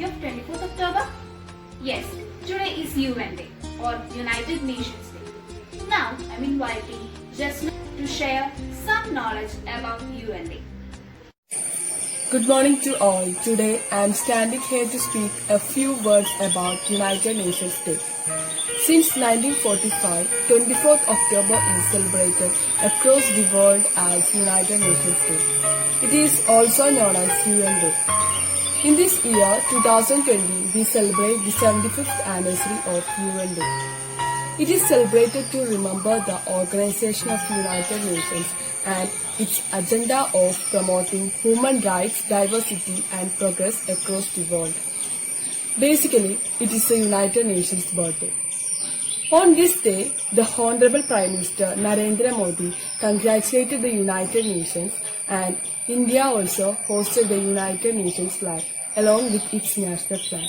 of 24th October? Yes, today is UN Day or United Nations Day. Now I'm inviting Jasna to share some knowledge about UN Day. Good morning to all. Today I am standing here to speak a few words about United Nations Day. Since 1945, 24th October is celebrated across the world as United Nations Day. It is also known as UN Day. In this year, 2020, we celebrate the 75th anniversary of UN Day. It is celebrated to remember the Organization of United Nations and its agenda of promoting human rights, diversity and progress across the world. Basically, it is the United Nations birthday. On this day, the Honorable Prime Minister Narendra Modi congratulated the United Nations, and India also hosted the United Nations flag along with its national flag.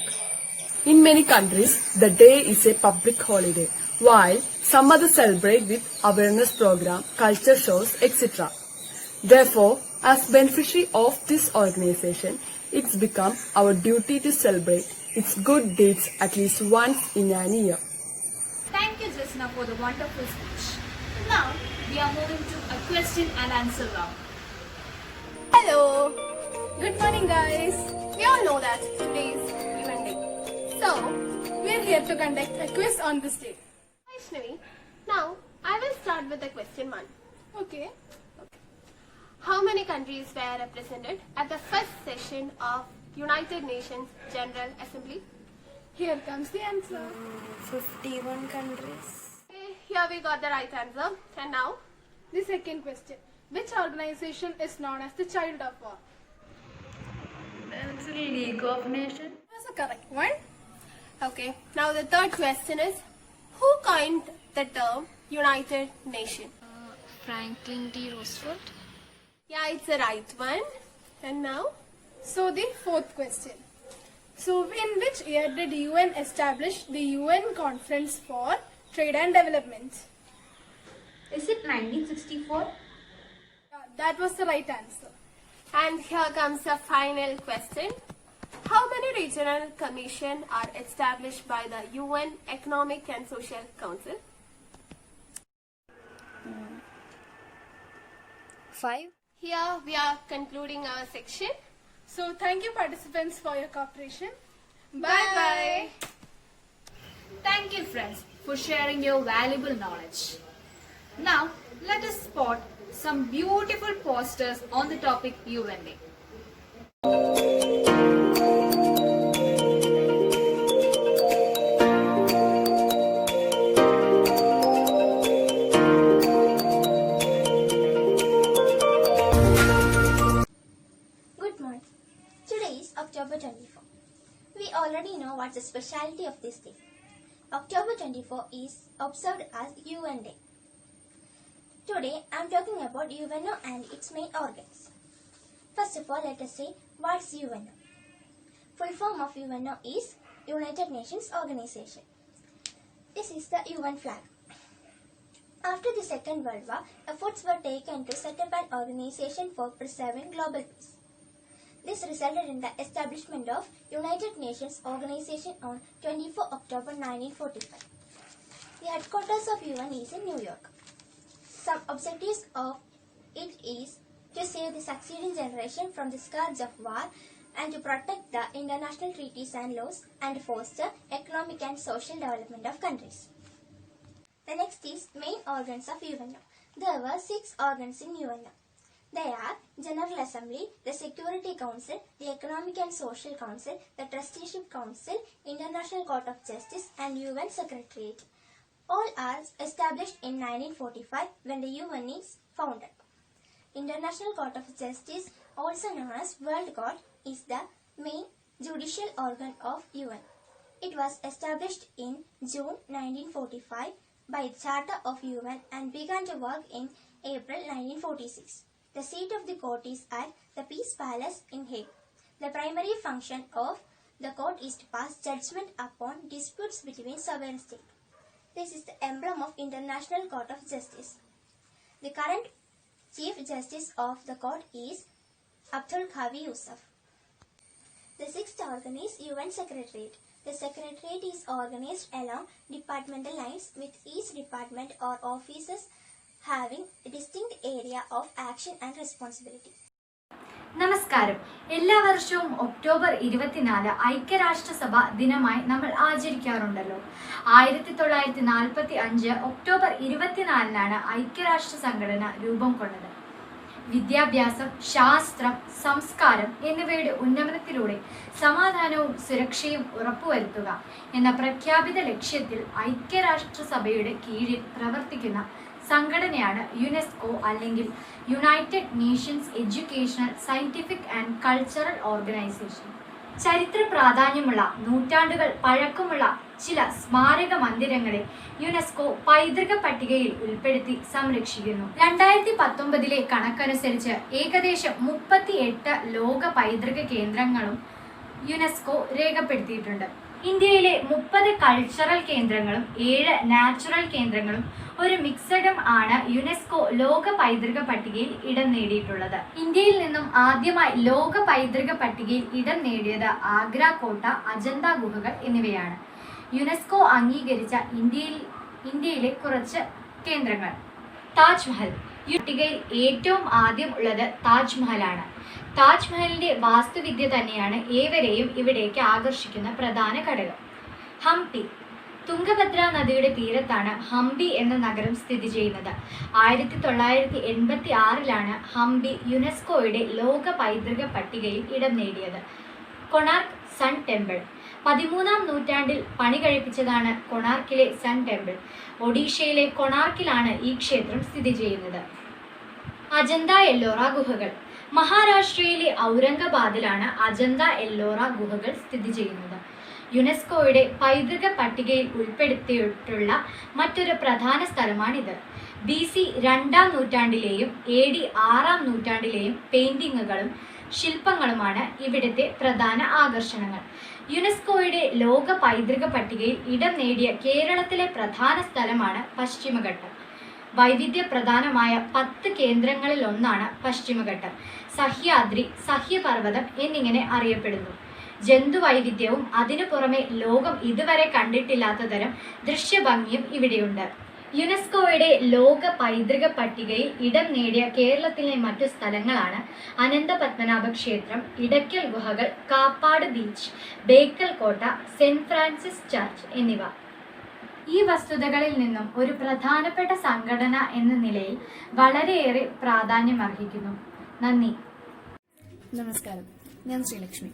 In many countries, the day is a public holiday, while some others celebrate with awareness program, culture shows, etc. Therefore, as beneficiary of this organization, it's become our duty to celebrate its good deeds at least once in a year. Thank you, Jasna, for the wonderful speech. Now we are moving to a question and answer round. Hello! Good morning, guys! We all know that today is UN Day. So, we are here to conduct a quiz on this day. Vaishnavi, now I will start with the question 1. Okay. How many countries were represented at the first session of United Nations General Assembly? Here comes the answer. 51 countries. Okay, here we got the right answer. And now? The second question. Which organization is known as the Child of War? It's a League of Nations. That's the correct one. Okay, now the third question is, who coined the term United Nation? Franklin D. Roosevelt. Yeah, it's the right one. And now? So, the fourth question. So, in which year did UN establish the UN Conference for Trade and Development? Is it 1964? That was the right answer. And here comes the final question. How many regional commissions are established by the UN Economic and Social Council? 5. Here we are concluding our section. So, thank you participants for your cooperation. Bye-bye. Thank you, friends, for sharing your valuable knowledge. Now, let us spot some beautiful posters on the topic UN Day. Good morning. Today is October 24. We already know what's the specialty of this day. October 24 is observed as UN Day. Today I am talking about UNO and its main organs. First of all, let us say what's UNO. Full form of UNO is United Nations Organization. This is the UN flag. After the Second World War, efforts were taken to set up an organization for preserving global peace. This resulted in the establishment of United Nations Organization on 24 October 1945. The headquarters of UN is in New York. Some objectives of it is to save the succeeding generation from the scourge of war and to protect the international treaties and laws and foster economic and social development of countries. The next is main organs of UNO. There were 6 organs in UNO. They are General Assembly, the Security Council, the Economic and Social Council, the Trusteeship Council, International Court of Justice and UN Secretariat. All are established in 1945 when the UN is founded. International Court of Justice, also known as World Court, is the main judicial organ of UN. It was established in June 1945 by the Charter of UN and began to work in April 1946. The seat of the court is at the Peace Palace in Hague. The primary function of the court is to pass judgment upon disputes between sovereign states. This is the emblem of International Court of Justice. The current Chief Justice of the court is Abdul Qavi Yusuf. The sixth organ is UN Secretariat. The Secretariat is organized along departmental lines, with each department or offices having a distinct area of action and responsibility. നമസ്കാരം. എല്ലാ വർഷവും October 24 ഐക്യരാഷ്ട്രസഭ ദിനമായി നമ്മൾ ആചരിക്കാറുണ്ടല്ലോ. 1945 October 24 ഐക്യരാഷ്ട്ര സംഘടന രൂപം കൊണ്ടത്. വിദ്യാഭ്യാസം, ശാസ്ത്രം, സംസ്കാരം എന്നിവയുടെ ഉന്നമനത്തിലൂടെ സമാധാനവും സുരക്ഷയും ഉറപ്പുവരുത്തുക എന്ന പ്രഖ്യാപിത ലക്ഷ്യത്തിൽ ഐക്യരാഷ്ട്രസഭയുടെ കീഴിൽ പ്രവർത്തിക്കുന്ന സംഘടനയാണ് യുനെസ്കോ അല്ലെങ്കിൽ United Nations educational, scientific and cultural organisation. ചരിത്ര പ്രാധാന്യമുള്ള, നൂറ്റാണ്ടുകൾ പഴക്കമുള്ള ചില സ്മാരക മന്ദിരങ്ങളെ യുനെസ്കോ പൈതൃക പട്ടികയിൽ ഉൾപ്പെടുത്തി സംരക്ഷിക്കുന്നു. 2019 കണക്കനുസരിച്ച് ഏകദേശം 38 ലോക പൈതൃക കേന്ദ്രങ്ങളും യുനെസ്കോ രേഖപ്പെടുത്തിയിട്ടുണ്ട്. ഇന്ത്യയിലെ 30 കൾച്ചറൽ കേന്ദ്രങ്ങളും 7 നാച്ചുറൽ കേന്ദ്രങ്ങളും ഒരു മിക്സഡും ആണ് യുനെസ്കോ ലോക പൈതൃക പട്ടികയിൽ ഇടം നേടിയിട്ടുള്ളത്. ഇന്ത്യയിൽ നിന്നും ആദ്യമായി ലോക പൈതൃക പട്ടികയിൽ ഇടം നേടിയത് ആഗ്ര കോട്ട, അജന്ത ഗുഹകൾ എന്നിവയാണ്. യുനെസ്കോ അംഗീകരിച്ച ഇന്ത്യയിലെ കുറച്ച് കേന്ദ്രങ്ങൾ. താജ്മഹൽ. പട്ടികയിൽ ഏറ്റവും ആദ്യം ഉള്ളത് താജ്മഹലാണ്. താജ്മഹലിന്റെ വാസ്തുവിദ്യ തന്നെയാണ് ഏവരെയും ഇവിടേക്ക് ആകർഷിക്കുന്ന പ്രധാന ഘടകം. ഹംപി. തുംഗഭദ്ര നദിയുടെ തീരത്താണ് ഹംപി എന്ന നഗരം സ്ഥിതി ചെയ്യുന്നത്. 1986 ഹംപി യുനെസ്കോയുടെ ലോക പൈതൃക പട്ടികയിൽ ഇടം നേടിയത്. Konark sun temple. 13-ാം നൂറ്റാണ്ടിൽ പണി കഴിപ്പിച്ചതാണ് കൊണാർക്കിലെ സൺ ടെമ്പിൾ. ഒഡീഷയിലെ കൊണാർക്കിലാണ് ഈ ക്ഷേത്രം സ്ഥിതി ചെയ്യുന്നത്. അജന്ത എല്ലോറ ഗുഹകൾ. മഹാരാഷ്ട്രയിലെ ഔറംഗാബാദിലാണ് അജന്ത എല്ലോറ ഗുഹകൾ സ്ഥിതി ചെയ്യുന്നത്. യുനെസ്കോയുടെ പൈതൃക പട്ടികയിൽ ഉൾപ്പെടുത്തിയിട്ടുള്ള മറ്റൊരു പ്രധാന സ്ഥലമാണിത്. BC 2-ാം നൂറ്റാണ്ടിലെയും AD 6-ാം നൂറ്റാണ്ടിലെയും പെയിന്റിങ്ങുകളും ശില്പങ്ങളുമാണ് ഇവിടുത്തെ പ്രധാന ആകർഷണങ്ങൾ. യുനെസ്കോയുടെ ലോക പൈതൃക പട്ടികയിൽ ഇടം നേടിയ കേരളത്തിലെ പ്രധാന സ്ഥലമാണ് പശ്ചിമഘട്ടം. വൈവിധ്യ പ്രധാനമായ 10 കേന്ദ്രങ്ങളിലൊന്നാണ് പശ്ചിമഘട്ടം. സഹ്യാദ്രി, സഹ്യപർവ്വതം എന്നിങ്ങനെ അറിയപ്പെടുന്നു. ജന്തുവൈവിധ്യവും അതിനു പുറമെ ലോകം ഇതുവരെ കണ്ടിട്ടില്ലാത്ത തരം ദൃശ്യഭംഗിയും ഇവിടെയുണ്ട്. യുനെസ്കോയുടെ ലോക പൈതൃക പട്ടികയിൽ ഇടം നേടിയ കേരളത്തിലെ മറ്റു സ്ഥലങ്ങളാണ് അനന്തപത്മനാഭ ക്ഷേത്രം, ഇടയ്ക്കൽ ഗുഹകൾ, കാപ്പാട് ബീച്ച്, ബേക്കൽ കോട്ട, സെന്റ് ഫ്രാൻസിസ് ചർച്ച് എന്നിവ. ഈ വസ്തുതകളിൽ നിന്നും ഒരു പ്രധാനപ്പെട്ട സംഘടന എന്ന നിലയിൽ വളരെയേറെ പ്രാധാന്യമർഹിക്കുന്നു. നന്ദി. നമസ്കാരം, ഞാൻ ശ്രീലക്ഷ്മി.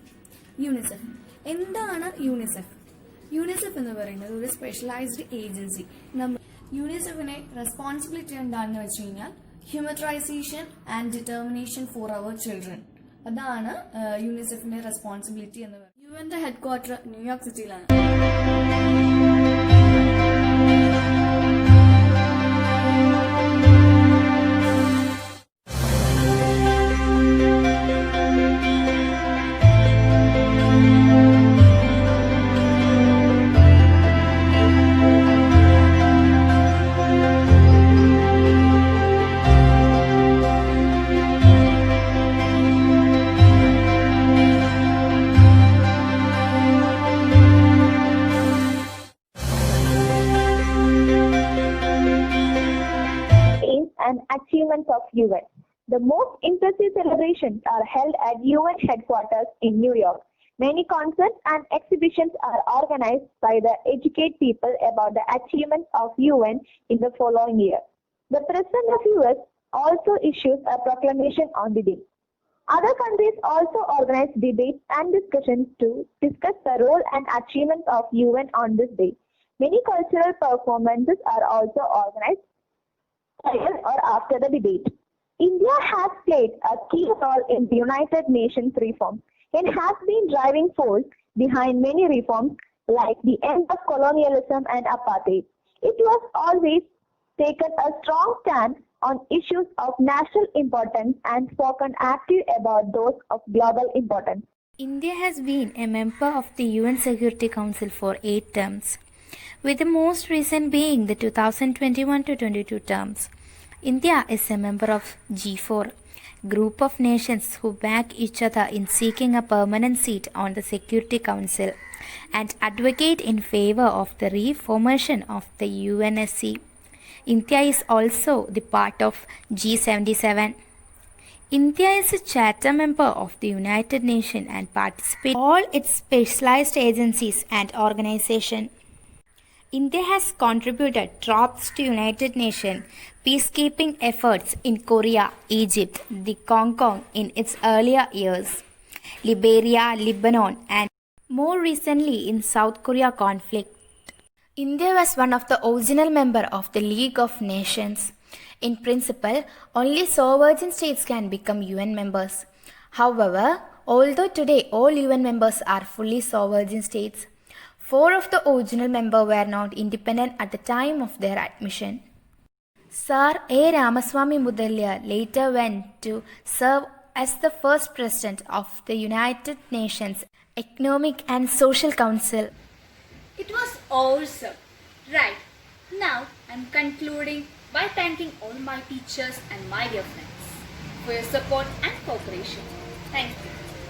യൂണിസെഫ്. എന്താണ് യൂണിസെഫ്? യൂണിസെഫ് എന്ന് പറയുന്നത് ഒരു സ്പെഷ്യലൈസ്ഡ് ഏജൻസി. യൂണിസെഫിനെ റെസ്പോൺസിബിലിറ്റി എന്താണെന്ന് വെച്ച് കഴിഞ്ഞാൽ humanisation and determination for our children. അതാണ് യൂണിസെഫിന്റെ റെസ്പോൺസിബിലിറ്റി എന്ന് പറയുന്നത്. യുഎന്റെ ഹെഡ്ക്വാർട്ടർ ന്യൂയോർക്ക് സിറ്റിയിലാണ്. And achievements of UN. The most impressive celebrations are held at UN headquarters in New York. Many concerts and exhibitions are organized by the educate people about the achievements of UN in the following year. The President of US also issues a proclamation on the day. Other countries also organize debates and discussions to discuss the role and achievements of UN on this day. Many cultural performances are also organized prior or after the debate. India has played a key role in the United Nations reforms and has been driving force behind many reforms like the end of colonialism and apartheid. It was always taken a strong stand on issues of national importance and spoken active about those of global importance. India has been a member of the UN Security Council for 8 terms, with the most recent being the 2021-22 terms. India is a member of G4, group of nations who back each other in seeking a permanent seat on the Security Council and advocate in favor of the reformation of the UNSC. India is also the part of G77. India is a charter member of the United Nations and participates in all its specialized agencies and organizations. India has contributed troops to United Nations peacekeeping efforts in Korea, Egypt, the Congo in its earlier years, Liberia, Lebanon, and more recently in South Korea conflict. India was one of the original members of the League of Nations. In principle, only sovereign states can become UN members. However, although today all UN members are fully sovereign states, 4 of the original members were not independent at the time of their admission. Sir A. Ramaswamy Mudaliar later went to serve as the first president of the United Nations Economic and Social Council. It was awesome. Right. Now I'm concluding by thanking all my teachers and my dear friends for your support and cooperation. Thank you.